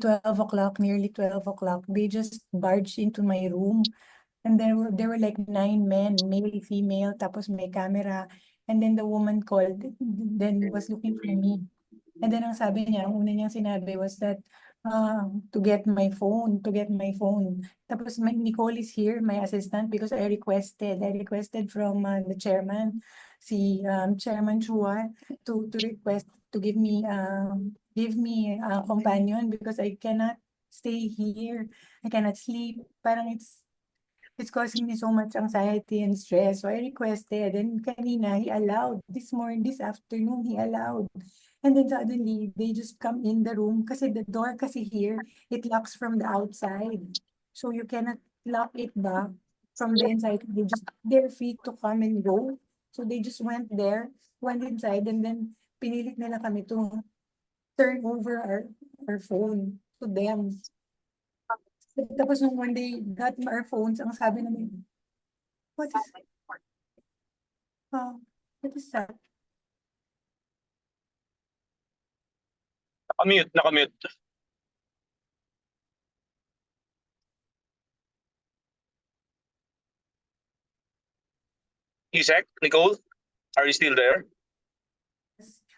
12 o'clock, nearly 12 o'clock, they just barged into my room. And there were like 9 men, male, female, tapos may camera. And then the woman called, then was looking for me. And then ang sabi niya, ang una niyang sinabi was that, to get my phone, to get my phone. Tapos Nicole is here, my assistant, because I requested from the chairman, si Chairman Chua, to request to give me a companion because I cannot stay here. I cannot sleep. Parang it's causing me so much anxiety and stress. So I requested, and kanina he allowed. This afternoon, he allowed. And then suddenly, they just come in the room kasi the door kasi here, it locks from the outside. So you cannot lock it back from the inside. They're free to come and go. So they just went inside, and then pinilit nila kami to turn over our phone to them. Tapos nung when they got our phones, ang sabi namin, what is, uh, what is that? Nakamute. Isaac, Nicole, are you still there?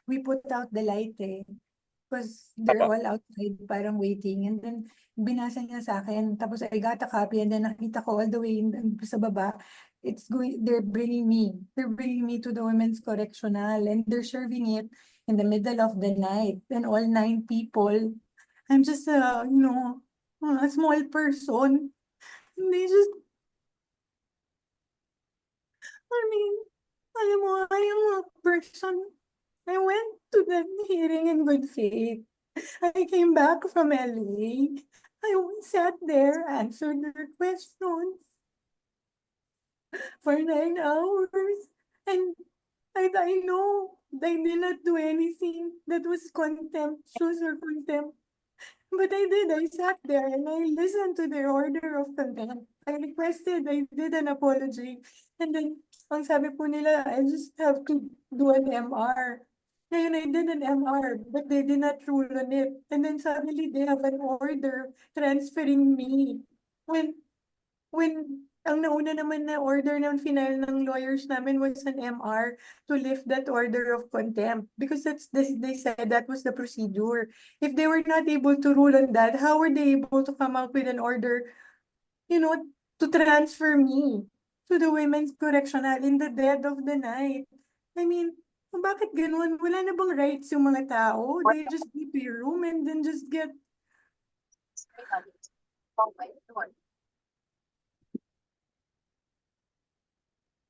We put out the light because they're all outside parang waiting, and then binasa niya sa akin, tapos I got a copy, and then nakita ko all the way sa baba, they're bringing me to the women's correctional, and they're serving it in the middle of the night, and all 9 people. I'm just a small person, and they just, alam mo, I am a person. I went to the hearing in good faith. I came back from LA. I sat there, answered their questions for 9 hours. And I know they did not do anything that was contemptuous or contempt. But I did. I sat there and I listened to their order of contempt. I did an apology. And then, ang sabi po nila, I just have to do an MR. Ngayon, I did an MR, but they did not rule on it. And then suddenly, they have an order transferring me. When ang nauna naman na order ng final ng lawyers namin was an MR to lift that order of contempt, because they said that was the procedure. If they were not able to rule on that, how were they able to come up with an order, to transfer me to the women's correctional in the dead of the night? I mean, bakit ganun? Wala na bang rights yung mga tao? They just keep your room and then just get...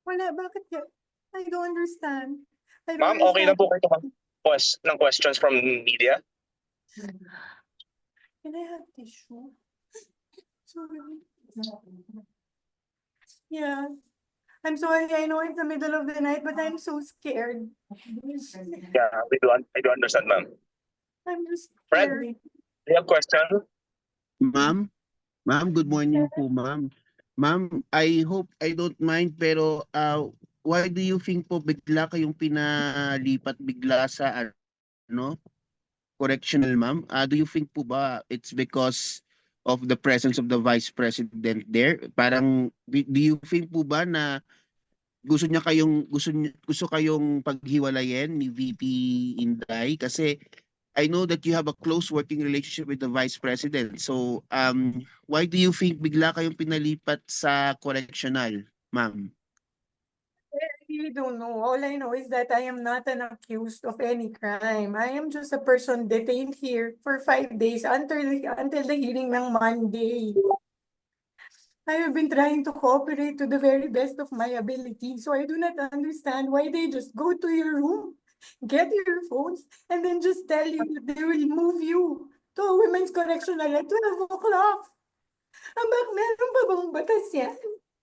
Wala, bakit yan? I don't understand. Ma'am, okay lang po kayo ng questions from media? Can I have tissue? Sorry. Yeah. I'm sorry, I know it's the middle of the night, but I'm so scared. Yeah, I do understand, ma'am. I'm just Fred, scared. do you have question? Ma'am, good morning po, ma'am. Ma'am, I hope I don't mind, pero why do you think po bigla kayong pinalipat bigla sa correctional, ma'am? Do you think po ba it's because of the presence of the Vice President there? Parang do you think po ba na gusto kayong paghiwalayin ni VP Inday kasi I know that you have a close working relationship with the Vice President. So, why do you think bigla kayong pinalipat sa correctional, ma'am? I really don't know. All I know is that I am not an accused of any crime. I am just a person detained here for 5 days until the hearing ng Monday. I have been trying to cooperate to the very best of my ability, so I do not understand why they just go to your room, get your phones, and then just tell you that they will move you to a women's correctional at 12 o'clock. Meron pa bang batas yan?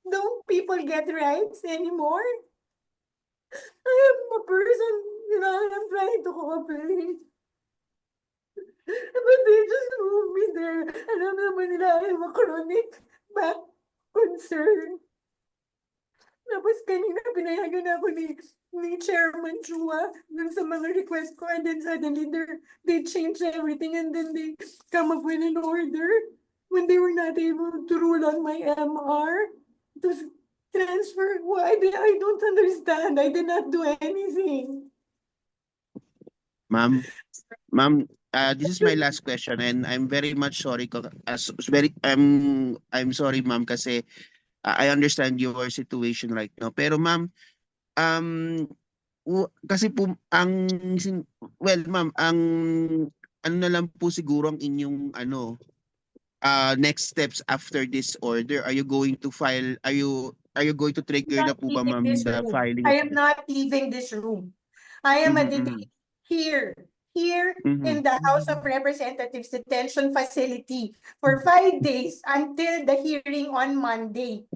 Don't people get rights anymore? I am a person, I'm trying to cooperate. But they just move me there. Alam naman nila I have a chronic back concern. Tapos kanina pinayagan ako ni Chairman Chua dun sa mga request ko, and then suddenly they changed everything, and then they come up with an order when they were not able to rule on my MR to transfer. Why? I don't understand. I did not do anything. Ma'am, this is my last question and I'm very much sorry I'm sorry ma'am kasi I understand your situation right now. Pero ma'am, um kasi po well ma'am, ang ano na lang po siguro ang inyong next steps after this order. Are you going to file, are you going to trigger na Not po ba leaving ma'am this the room. filing I of am not leaving this room. I am a Mhm, mhm, detainee here mhm, in the House of Representatives detention facility for 5 days until the hearing on Monday.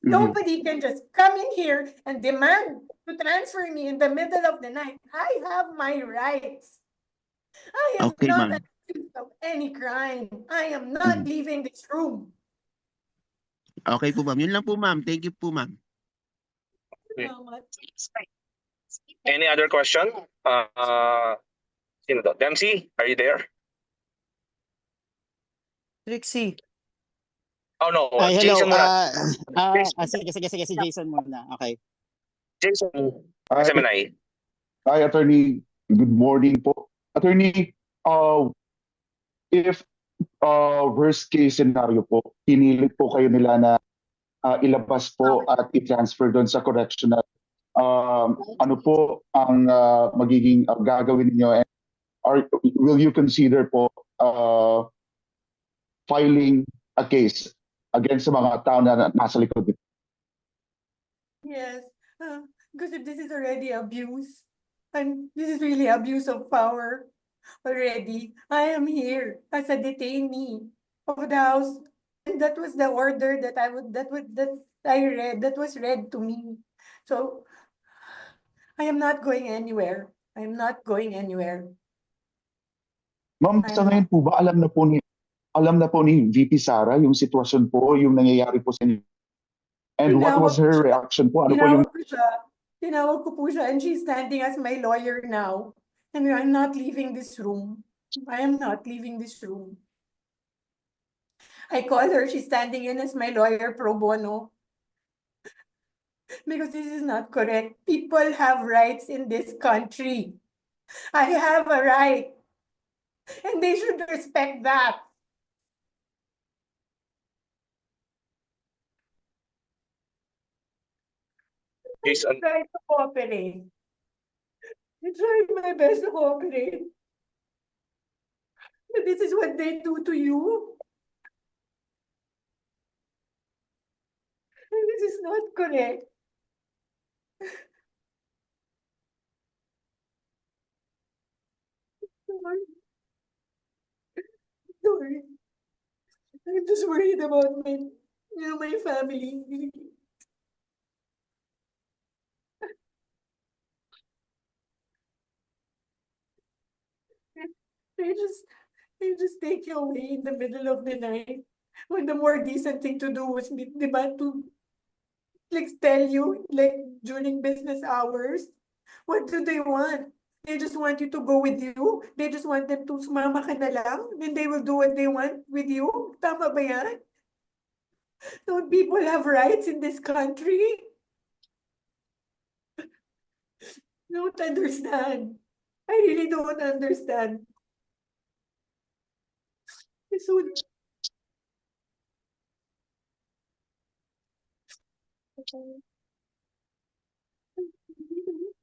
mhm. Nobody can just come in here and demand to transfer me in the middle of the night. I have my rights. I am Okay not ma'am. accused of any crime. I am not Mhm. leaving this room. Okay po ma'am. Yun lang po ma'am. Thank you po ma'am. Salamat. Any other question? Sino to? Dempsey, are you there? Trixie. Oh no, Ay, hello. Jason muna. Sige, si Jason muna. Okay. Jason, Hi, SMNI. hi, Attorney. Good morning po. Attorney, if worst case scenario po, pinilit po kayo nila na ilabas po at i-transfer doon sa correctional, ano po ang magiging gagawin niyo, and will you consider po filing a case against sa mga tao na nasa likod nito? Yes, because if this is already abuse, and this is really abuse of power already. I am here as a detainee of the house, and that was the order that I read, that was read to me. So I am not going anywhere. I am not going anywhere. Ma'am, sa ngayon po ba alam na po ni VP Sara yung sitwasyon po, yung nangyayari po sa inyo? And what was her reaction po? Ano po yung Tinawag ko po siya, and she's standing as my lawyer now. And I'm not leaving this room. I am not leaving this room. I called her, she's standing in as my lawyer pro bono. Because this is not correct. People have rights in this country. I have a right. And they should respect that. Jason, Try to cooperate. I tried my best to cooperate. But this is what they do to you. And this is not correct. Sorry. I'm just worried about my family. They just take you away in the middle of the night. When the more decent thing to do was to like tell you like during business hours. What do they want? They just want you to go with you. They just want them to sumama ka na lang. Then they will do what they want with you. Tama ba yan? Don't people have rights in this country? Don't understand. I really don't understand. So,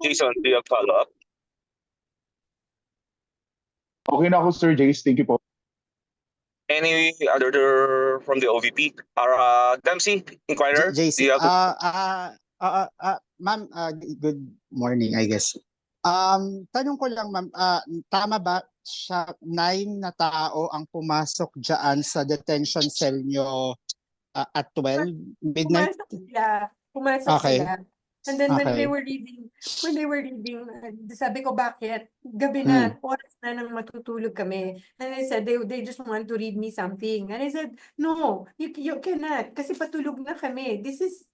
Jason, do you have follow-up? Okay na ako, Sir Jace. Thank you po. Any other from the OVP? Dempsey, Inquirer, do JC. you have Ma'am, good morning, I guess. Tanong ko lang, ma'am, tama ba siya 9 na tao ang pumasok diyan sa detention cell nyo at 12 midnight? Pumasok Okay. sila. And then when Okay. they were reading, sabi ko bakit? Gabi na, oras na nang matutulog kami. And I said, they just want to read me something. And I said, no, you cannot. Kasi patulog na kami. This is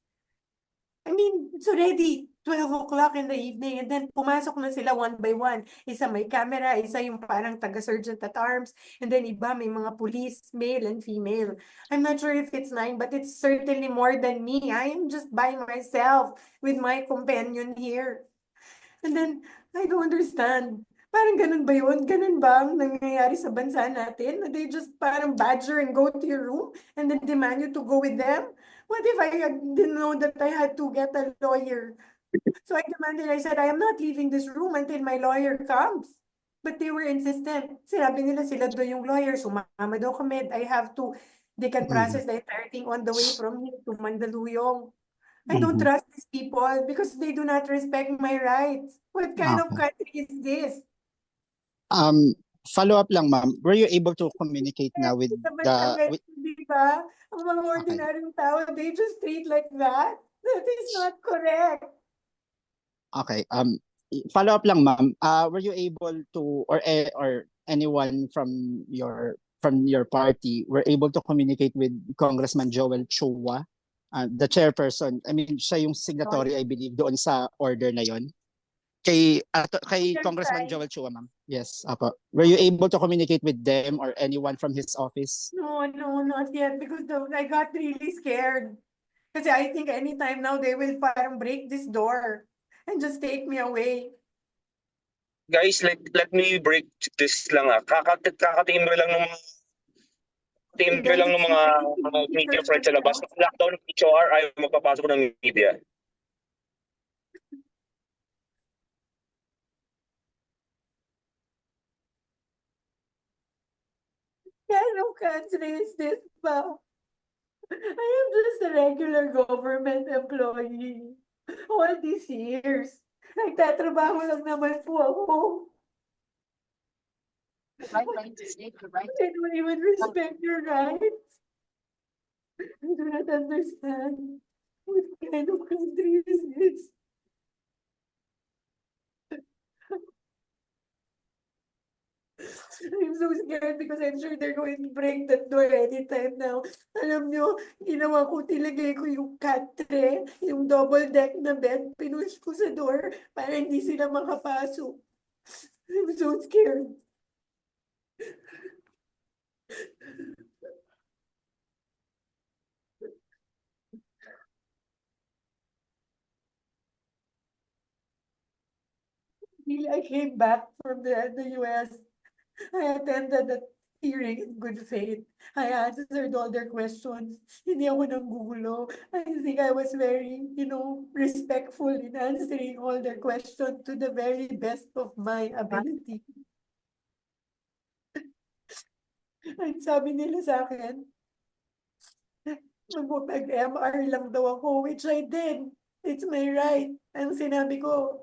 I mean, it's already 12 o'clock in the evening and then pumasok na sila one by one. Isa may camera, isa yung parang taga-sergeant at arms, and then iba may mga police, male and female. I'm not sure if it's 9, but it's certainly more than me. I am just by myself with my companion here. And then, I don't understand. Parang ganun ba yun? Ganun ba ang nangyayari sa bansa natin? They just parang badger and go to your room and then demand you to go with them? What if didn't know that I had to get a lawyer? So I demanded, I said, I am not leaving this room until my lawyer comes. But they were insistent. Sinabi nila sila daw yung lawyer. Sumama daw kami. They can process the entire thing on the way from here to Mandaluyong. I don't Mhm. trust these people because they do not respect my rights. What kind of Okay. country is this? Follow up lang, ma'am. Were you able to communicate na with Sa bansang the ganito, di ba? Ang mga Okay. ordinaryong tao, they just treat like that. That is not correct. Okay. Follow up lang, ma'am. Were you able to or anyone from your party were able to communicate with Congressman Joel Chua, the chairperson? I mean, siya yung signatory, I believe, doon sa order na yon. Kay Yes, Congressman I- Joel Chua, ma'am. Yes, apo. Were you able to communicate with them or anyone from his office? No, not yet because I got really scared. Kasi I think anytime now they will parang break this door and just take me away. Guys, let me break this lang Kakatimbre lang ng mga media friends sa labas. Lockdown ng HOR, ayaw magpapasok ng media. Kind of country is this ba? I am just a regular government employee. All these years. Nagtatrabaho lang naman po ako. They don't even respect your rights. I do not understand. What kind of country is this? I'm so scared because I'm sure they're going to break that door anytime now. Alam nyo, ginawa ko, tilagay ko yung katre, yung double deck na bed, pinush ko sa door para hindi sila makapasok. I'm so scared. I came back from the US. I attended the hearing in good faith. I answered all their questions. Hindi ako nanggulo. I think I was very, respectful in answering all their questions to the very best of my ability. Ang sabi nila sa akin, mag-MR lang daw ako, which I did. It's my right. Ang sinabi ko,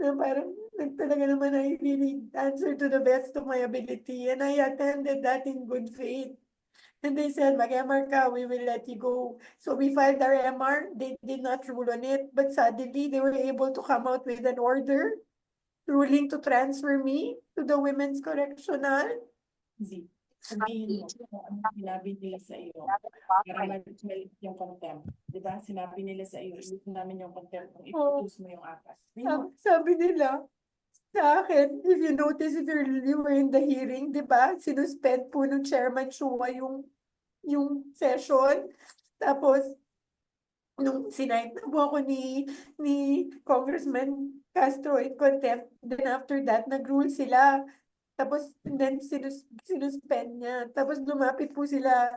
na parang talaga naman I really answered to the best of my ability and I attended that in good faith. And they said, mag-MR ka, we will let you go. So we filed our MR. They did not rule on it, but suddenly they were able to come out with an order ruling to transfer me to the Women's Correctional. Sabihin mo kung ano sinabi nila sa iyo para ma-delete yung contempt. Diba? Sinabi nila sa iyo, ilip namin yung contempt kung i-produce mo yung akas. Sabi nila sa akin, if you notice, if you were in the hearing, di ba, sinuspend po ng Chairman Chua yung session. Tapos, nung sinight na po ako ni Congressman Castro in contempt, then after that, nag-rule sila. Tapos, then sinuspend niya. Tapos, lumapit po sila,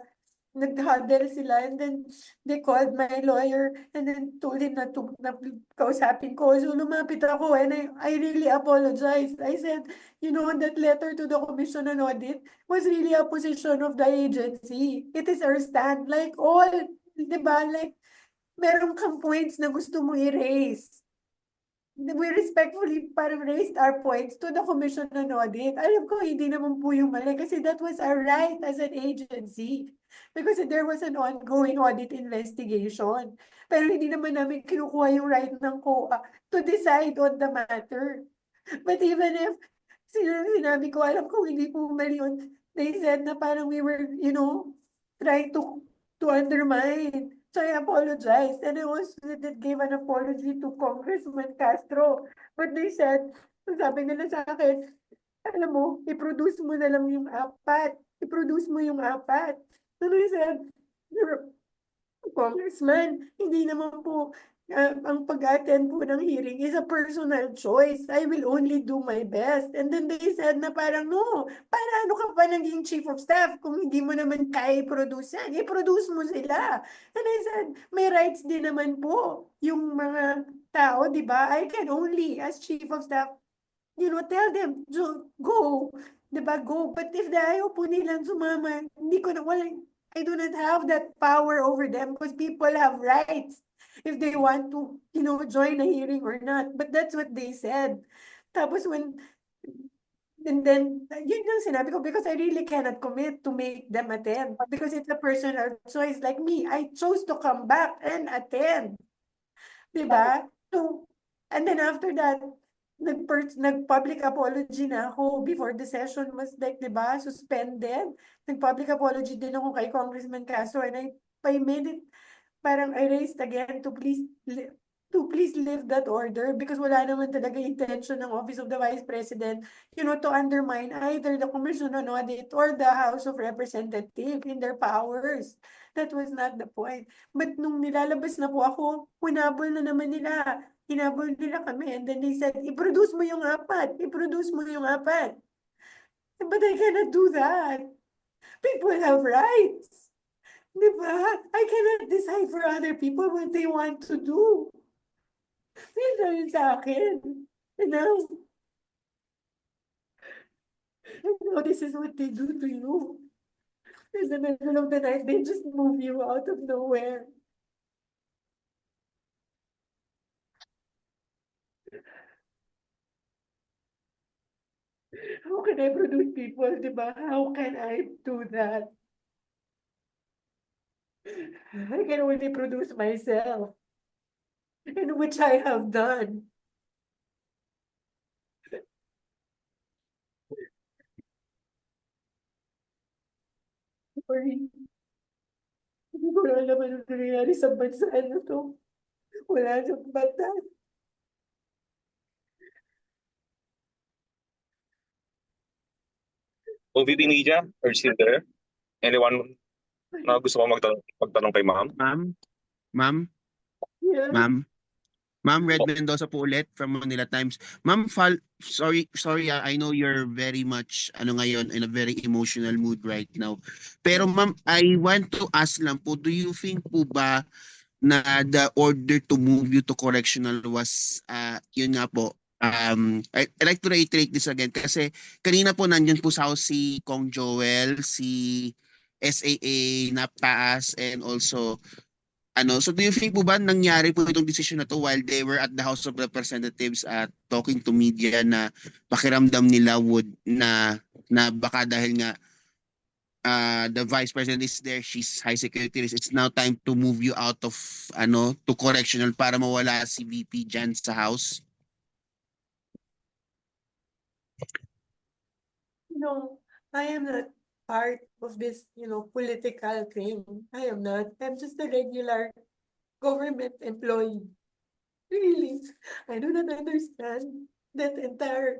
nag-huddle sila, and then they called my lawyer and then told him na kausapin ko. So, lumapit ako and I really apologized. I said, that letter to the Commission on Audit was really a position of the agency. It is our stand. Like all, di ba? Like, meron kang points na gusto mo i-raise. We respectfully parang raised our points to the Commission on Audit. Alam ko, hindi naman po yung mali kasi that was our right as an agency. Because there was an ongoing audit investigation. Pero hindi naman namin kinukuha yung right ng COA to decide on the matter. But even if sinabi ko, alam ko hindi po mali yun, they said na parang we were, trying to undermine. So I apologized, and I also gave an apology to Congressman Castro. But they said, sabi nila sa akin, alam mo, i-produce mo na lang yung apat. I-produce mo yung apat. So I said, "You're a Congressman, hindi naman po ang pag-attend po ng hearing is a personal choice. I will only do my best." And then they said na parang, no, para ano ka pa naging chief of staff kung hindi mo naman kaya i-produce yan? I-produce mo sila. And I said, may rights din naman po yung mga tao, di ba? I can only, as chief of staff, tell them, go, di ba, go. But if ayaw po nilang sumama, hindi ko na, I do not have that power over them because people have rights if they want to, join a hearing or not. But that's what they said. Tapos and then, yun yung sinabi ko because I really cannot commit to make them attend because it's a personal choice. Like me, I chose to come back and attend. Diba? So, and then after that, nag-public apology na ako before the session was like, diba, suspended. Nag-public apology din ako kay Congressman Castro and I made it, parang I raised again to please lift that order because wala naman talaga intention ng Office of the Vice President, to undermine either the Commission on Audit or the House of Representatives in their powers. That was not the point. But nung nilalabas na po ako, hunabol na naman nila. Hinabol nila kami. And then they said, i-produce mo yung apat. I-produce mo yung apat. But I cannot do that. People have rights. Diba? I cannot decide for other people what they want to do. Yun sa akin. You know? This is what they do to you. In the middle of the night, they just move you out of nowhere. How can I produce people, diba? How can I do that? I can only produce myself, in which I have done. Sorry. Hindi ko na alam ano nangyayari sa bansa na to. Wala sa batas. OVP Media, are you still there? Anyone na gusto ko magtanong kay ma'am? Ma'am, Yeah. Ma'am Red Mendoza po ulit from Manila Times. Ma'am, sorry, I know you're very much ngayon in a very emotional mood right now. Pero ma'am, I want to ask lang po, do you think po ba na the order to move you to correctional was yun nga po, I like to reiterate this again kasi kanina po nandyan po sa house si Kong Joel, si SAA, Naptaas, and also so do you think po ba nangyari po itong decision na to while they were at the House of Representatives at talking to media na pakiramdam nila na baka dahil nga the Vice President is there, she's high security risk, it's now time to move you out of to correctional para mawala si VP dyan sa House? No, I am not part of this, political thing. I am not. I'm just a regular government employee. Really, I do not understand that entire,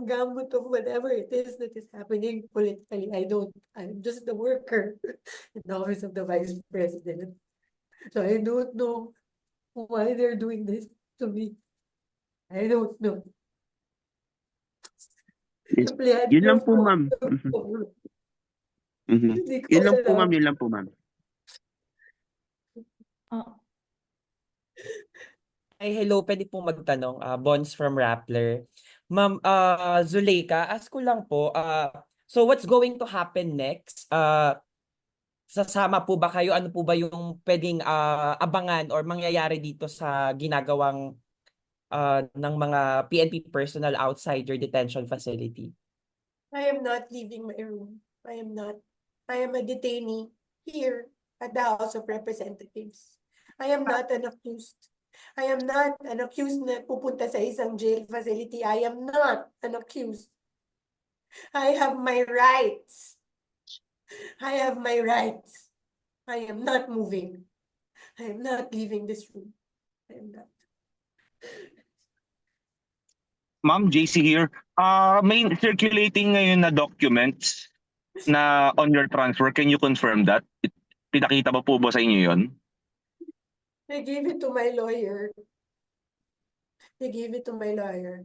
gamut of whatever it is that is happening politically. I don't. I'm just a worker in the Office of the Vice President. So I don't know why they're doing this to me. I don't know. Yes. Empleyado Yun lang po, ako. ma'am. Hindi ko Yun lang po, alam. ma'am. Yun lang po, ma'am. Ay, hello, pwede pong magtanong. Bonds from Rappler. Ma'am, Zuleika, ask ko lang po, so what's going to happen next? Sasama po ba kayo? Ano po ba yung pwedeng abangan or mangyayari dito sa ginagawang ng mga PNP personnel outside your detention facility? I am not leaving my room. I am not. I am a detainee here at the House of Representatives. I am not an accused. I am not an accused na pupunta sa isang jail facility. I am not an accused. I have my rights. I have my rights. I am not moving. I am not leaving this room. I am not. Ma'am, JC here. May circulating ngayon na documents na on your transfer. Can you confirm that? Pinakita ba po ba sa inyo yon? I gave it to my lawyer. I gave it to my lawyer.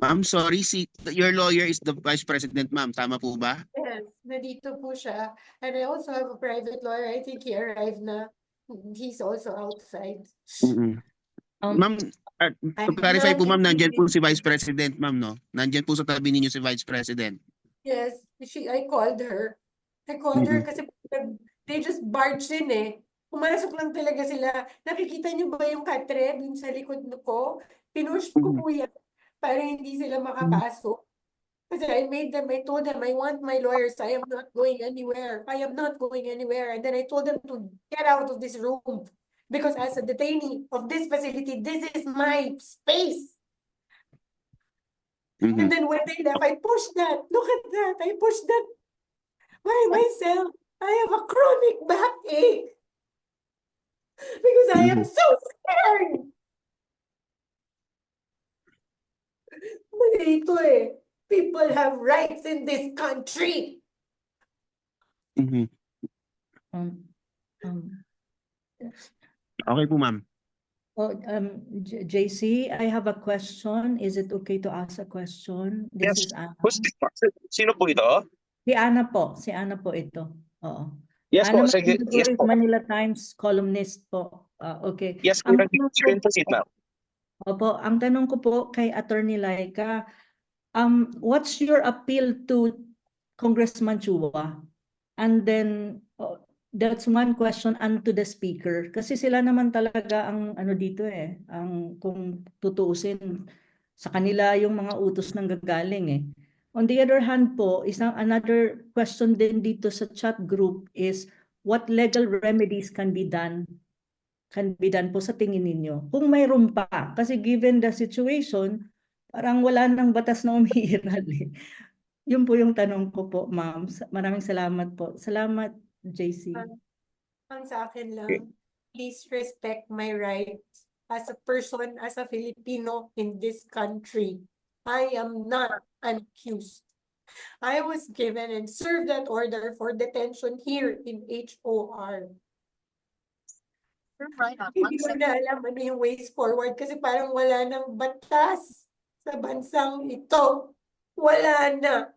Ma'am, sorry, your lawyer is the vice president, ma'am. Tama po ba? Yes, nandito po siya. And I also have a private lawyer. I think he arrived na. He's also outside. Mm-mm. Ma'am, to clarify po, ma'am, nandyan po si vice president, ma'am, no? Nandyan po sa tabi ninyo si vice president. Yes, I called her. I called her kasi they just barged in eh. Pumasok lang talaga sila. Nakikita niyo ba yung katre dun sa likod ko? Pinush ko po yan para hindi sila makapasok. Kasi I told them, I want my lawyers. I am not going anywhere. I am not going anywhere. And then I told them to get out of this room. Because as a detainee of this facility, this is my space. And then when they left, I pushed that. Look at that. I pushed that by myself. I have a chronic backache. Because I am so scared. Malito eh. People have rights in this country. Mhm. Okay po, ma'am. JC, I have a question. Is it okay to ask a question? Yes. This is Anna. Sino po ito? Si Anna po. Si Anna po ito. Oo. Yes po. Anna Sige. Yes Manzanero, po. Manila Times columnist po. Okay. Yes, Ang you tanong can proceed, ma'am. Opo, ang tanong ko po kay Attorney Laika, what's your appeal to Congressman Chua? And then, that's one question unto the speaker. Kasi sila naman talaga ang ano dito eh, ang kung tutuusin sa kanila yung mga utos ng gagaling eh. On the other hand po, another question din dito sa chat group is what legal remedies can be done po sa tingin ninyo? Kung mayroon pa, kasi given the situation, parang wala nang batas na umiiral eh. Yun po yung tanong ko po, ma'am. Maraming salamat po. Salamat, JC. Ang sa akin lang, please respect my rights as a person, as a Filipino in this country. I am not an accused. I was given and served that order for detention here in HOR. Hindi ko na alam ano yung ways forward kasi parang wala nang batas sa bansang ito. Wala na.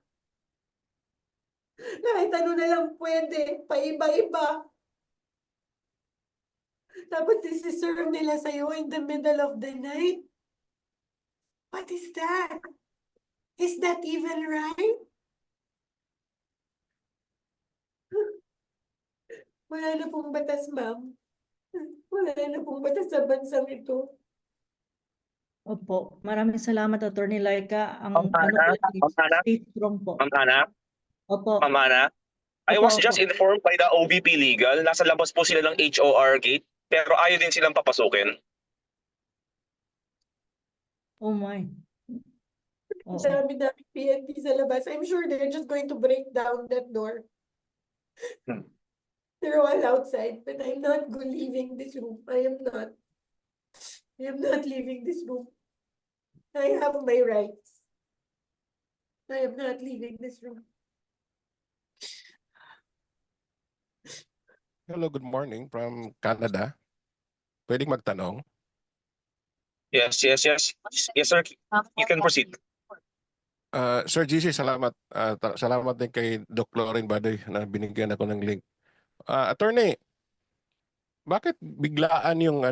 Kahit ano na lang pwede, paiba-iba. Tapos isi-serve nila sa'yo in the middle of the night. What is that? Is that even right? Wala na pong batas, ma'am. Wala na pong batas sa bansang ito. Opo, maraming salamat, Attorney Laika. Ma'am Ana, Stay strong po. Ma'am Ana, Opo. Ma'am Ana, I Opo, was just opo. informed by the OVP Legal, nasa labas po sila ng HOR gate, pero ayaw din silang papasukin. Oh my. Oo. Dami-dami PNP sa labas. I'm sure they're just going to break down that door. They're all outside, but I'm not leaving this room. I am not. I am not leaving this room. I have my rights. I am not leaving this room. Hello, good morning from Canada. Pwedeng magtanong? Yes. Yes, sir. You can proceed. Sir GC, salamat. Salamat din kay Doc Lauren Badoy na binigyan ako ng link. Attorney, bakit biglaan yung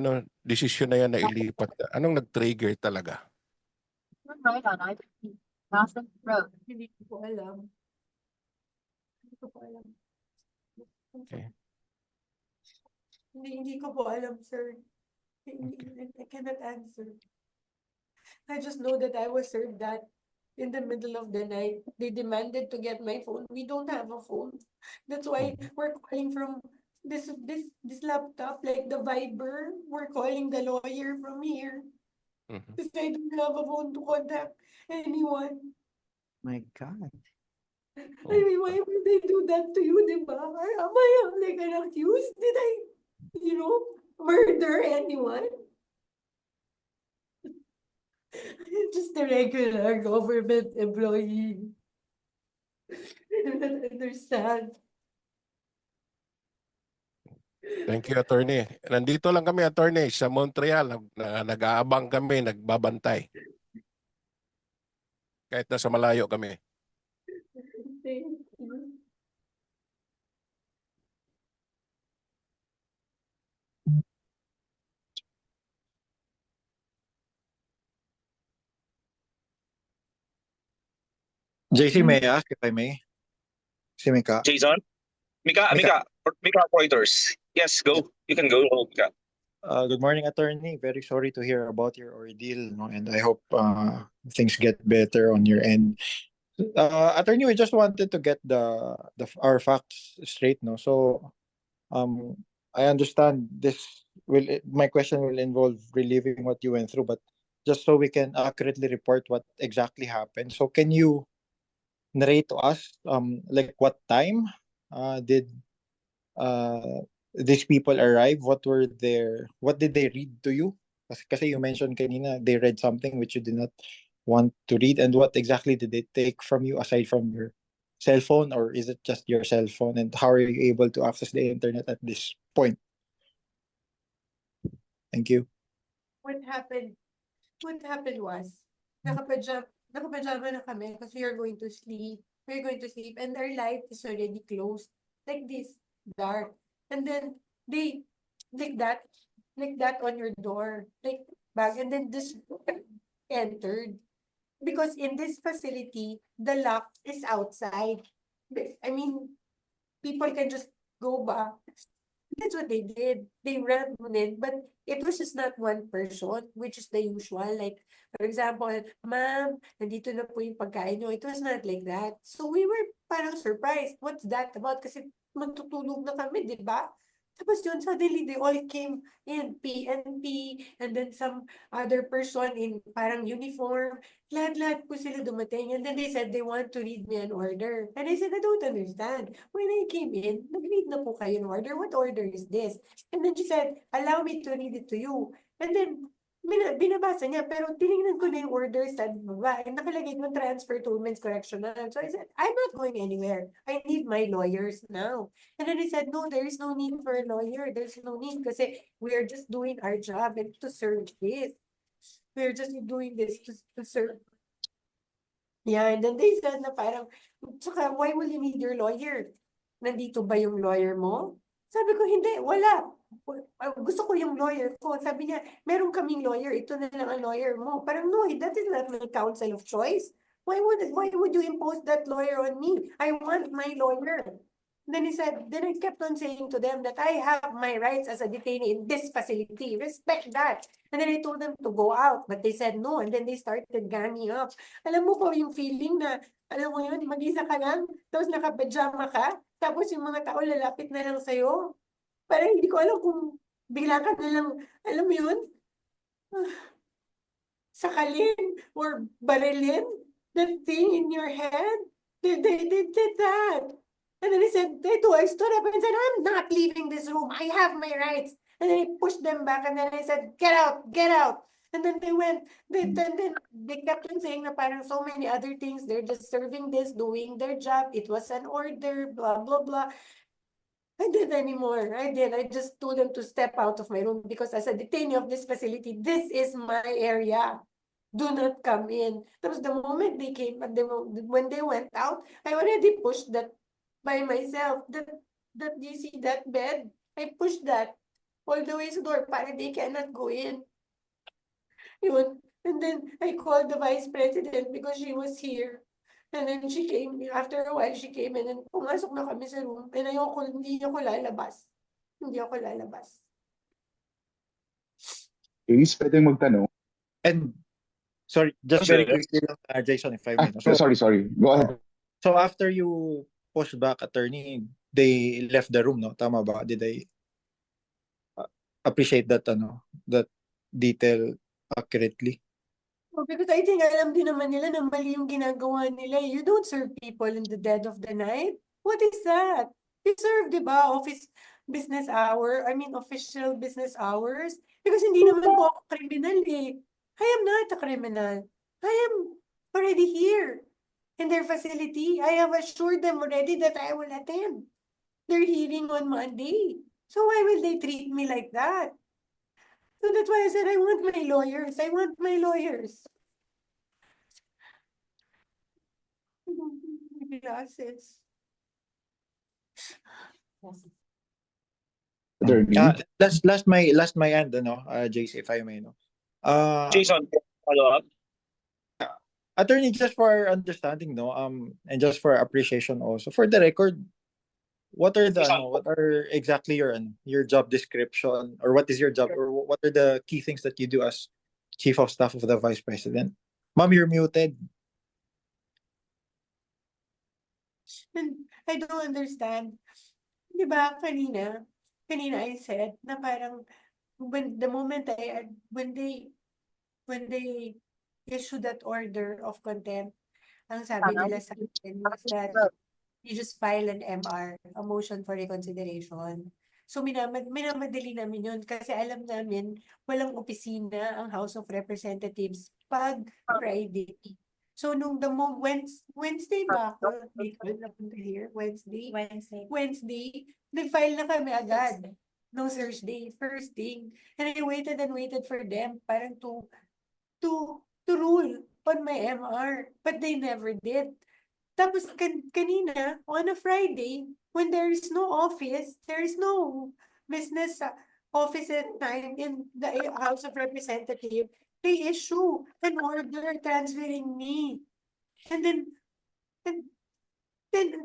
desisyon na yan na ilipat? Anong nag-trigger talaga? Hindi ko po alam. Hindi ko po alam. Okay. Hindi ko po alam, sir. I cannot answer. I just know that I was served that in the middle of the night. They demanded to get my phone. We don't have a phone. That's why we're calling from this laptop, like the Viber. We're calling the lawyer from here. Because I don't have a phone to contact anyone. My God. I mean, why would they do that to you, di ba? Am I like an accused? Did I, murder anyone? I'm just a regular government employee. I do not understand. Thank you, attorney. Nandito lang kami, attorney, sa Montreal. Nag-aabang kami, nagbabantay. Kahit nasa malayo kami. Thank you. JC, may I ask if I may? Si Mika. Jason? Mika Pointers. Yes, go. You can go, Mika. Good morning, attorney. Very sorry to hear about your ordeal, no? And I hope things get better on your end. Attorney, we just wanted to get our facts straight, no? So, I understand my question will involve reliving what you went through, but just so we can accurately report what exactly happened. So, can you narrate to us, like what time did these people arrive? What did they read to you? Kasi you mentioned kanina they read something which you did not want to read, and what exactly did they take from you aside from your cell phone, or is it just your cell phone, and how are you able to access the internet at this point? Thank you. What happened was, nakapajama na kami kasi we're going to sleep. And our light is already closed. Like this, dark. And then they, like that on your door. Like back, and then this entered. Because in this facility, the lock is outside. I mean, people can just go back. That's what they did. They ran in, but it was just not one person, which is the usual. Like, for example, ma'am, nandito na po yung pagkain nyo. It was not like that. So we were parang surprised. What's that about? Kasi magtutulog na kami, di ba? Tapos yun, suddenly they all came in, PNP, and then some other person in parang uniform. Lahat-lahat po sila dumating. And then they said they want to read me an order. And I said, I don't understand. When I came in, nag-read na po kayo ng order. What order is this? And then she said, allow me to read it to you. And then, binabasa niya, pero tinignan ko na yung order sa baba. And nakalagay ng transfer to Women's Correctional. So I said, I'm not going anywhere. I need my lawyers now. And then he said, no, there is no need for a lawyer. There's no need kasi we are just doing our job and to serve this. We are just doing this to serve. Yeah, and then they said na parang, tsaka, why will you need your lawyer? Nandito ba yung lawyer mo? Sabi ko, hindi, wala. Gusto ko yung lawyer ko. Sabi niya, meron kaming lawyer, ito na lang ang lawyer mo. Parang, no, that is not my counsel of choice. Why would you impose that lawyer on me? I want my lawyer. Then he said, then I kept on saying to them that I have my rights as a detainee in this facility. Respect that. And then I told them to go out, but they said no. And then they started ganging up. Alam mo po yung feeling na, alam mo yun, mag-isa ka lang, tapos nakapajama ka, tapos yung mga tao lalapit na lang sa'yo. Parang hindi ko alam kung bigla ka na lang, alam mo yun, sakalin or barilin, that thing in your head. They did that. And then I stood up and said, I'm not leaving this room. I have my rights. And then I pushed them back and then I said, get out, get out. And then they went, then they kept on saying na parang so many other things. They're just serving this, doing their job. It was an order, blah, blah, blah. I didn't anymore. I just told them to step out of my room because as a detainee of this facility, this is my area. Do not come in. Tapos the moment they came, when they went out, I already pushed that by myself. That you see that bed? I pushed that all the way to the door para they cannot go in. Yun. And then I called the vice president because she was here. And then she came, after a while, she came in and pumasok na kami sa room. And hindi ako lalabas. Hindi ako lalabas. Please, pwedeng magtanong. And sorry, just very quickly, Jason, if I may. So, Sorry. Go ahead. so after you pushed back, attorney, they left the room, no? Tama ba? Did they appreciate that, that detail accurately? Because I think alam din naman nila na mali yung ginagawa nila. You don't serve people in the dead of the night. What is that? You serve, di ba, official business hours. Because hindi naman po ako criminal eh. I am not a criminal. I am already here in their facility. I have assured them already that I will attend their hearing on Monday. So why will they treat me like that? So that's why I said I want my lawyers. I want my lawyers. Glasses. Attorney. Last my end, JC, if I may, no. Jason, follow up. Attorney, just for our understanding, no, and just for appreciation also, for the record, what are exactly your job description, or what is your job, or what are the key things that you do as Chief of Staff of the Vice President? Ma'am, you're muted. And I don't understand. Di ba, kanina I said na parang when they issue that order of contempt, ang sabi nila sa akin was that you just file an MR, a motion for reconsideration. So minamadali namin yun kasi alam namin walang opisina ang House of Representatives pag Friday. So nung Wednesday ba ako? Wednesday, nag-file na kami agad. No Thursday, first thing. And I waited and waited for them parang to rule on my MR. But they never did. Tapos kanina, on a Friday, when there is no office, there is no business office at time in the House of Representatives, they issue an order transferring me. And then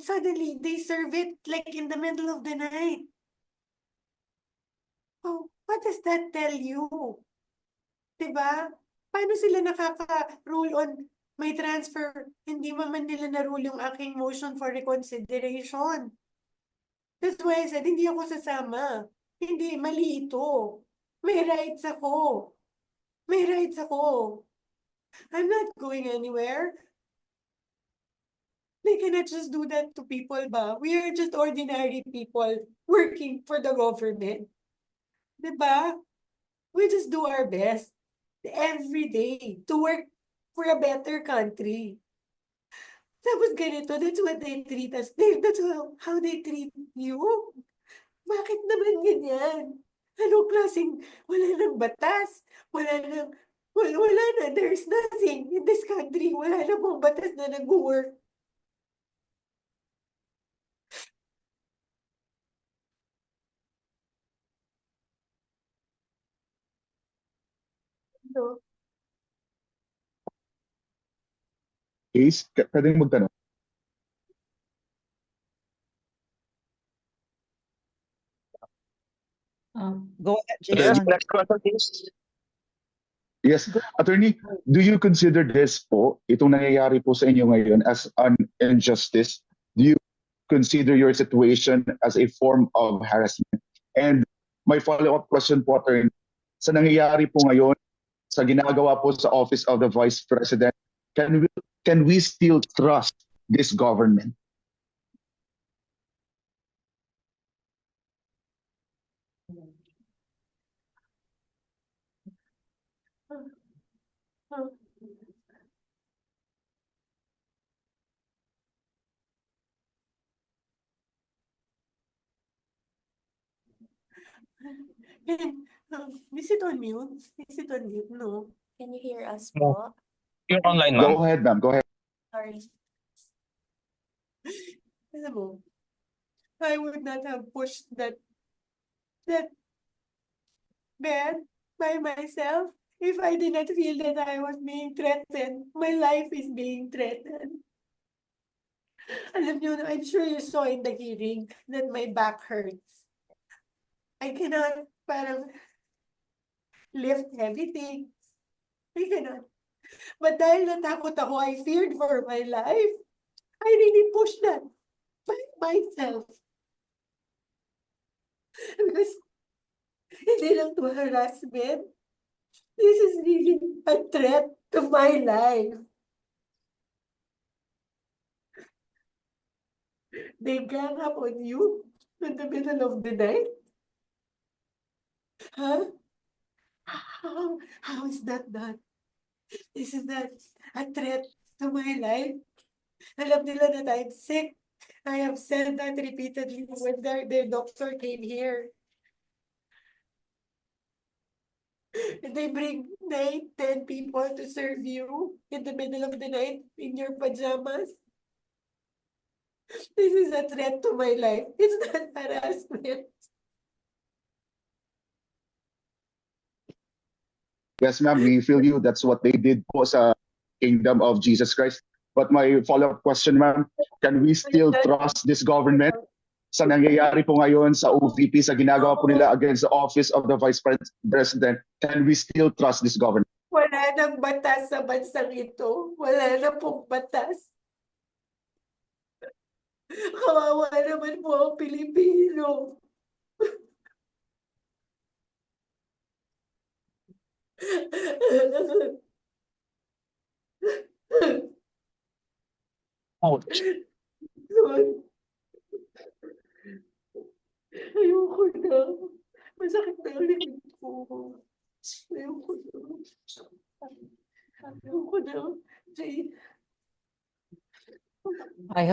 suddenly they serve it like in the middle of the night. Oh, what does that tell you? Diba? Paano sila nakaka-rule on may transfer? Hindi man nila na-rule yung aking motion for reconsideration. That's why I said, hindi ako sasama. Hindi, mali ito. May rights ako. May rights ako. I'm not going anywhere. They cannot just do that to people ba? We are just ordinary people working for the government. Diba? We just do our best every day to work for a better country. Tapos ganito, that's what they treat us. That's how they treat you. Bakit naman ganyan? Anong klaseng, wala nang batas, wala na, there's nothing in this country, wala na pong batas na nag-work. No. Case, pwede magtanong. Go ahead, Yes, Jason. next question, please. Yes, Attorney, do you consider this po, itong nangyayari po sa inyo ngayon as an injustice? Do you consider your situation as a form of harassment? And my follow-up question po, Attorney, sa nangyayari po ngayon, sa ginagawa po sa Office of the Vice President, can we still trust this government? Is it on mute? Is it on mute? No. Can you hear us No. po? You're online, ma'am. Go ahead, ma'am. Go ahead. Sorry. Alam mo, I would not have pushed that bed by myself if I did not feel that I was being threatened. My life is being threatened. Alam niyo, I'm sure you saw in the hearing that my back hurts. I cannot parang lift heavy things. I cannot. But dahil natakot ako, I feared for my life. I really pushed that by myself. Because hindi lang to harassment. This is really a threat to my life. They gang up on you in the middle of the night? Huh? How is that done? Isn't that a threat to my life? Alam nila that I'm sick. I have said that repeatedly when their doctor came here. And they bring 9, 10 people to serve you in the middle of the night in your pajamas. This is a threat to my life. It's not harassment. Yes, ma'am, we feel you. That's what they did po sa kingdom of Jesus Christ. But my follow-up question, ma'am, can we still trust this government sa nangyayari po ngayon sa OVP, sa ginagawa po nila against the office of the Vice President? Can we still trust this government? Wala nang batas sa bansang ito. Wala na pong batas. Kawawa naman po ang Pilipino. Ouch. Lord. Ayoko na. Masakit na ang likod ko. Ayoko na. Ayoko na. Jay, I hope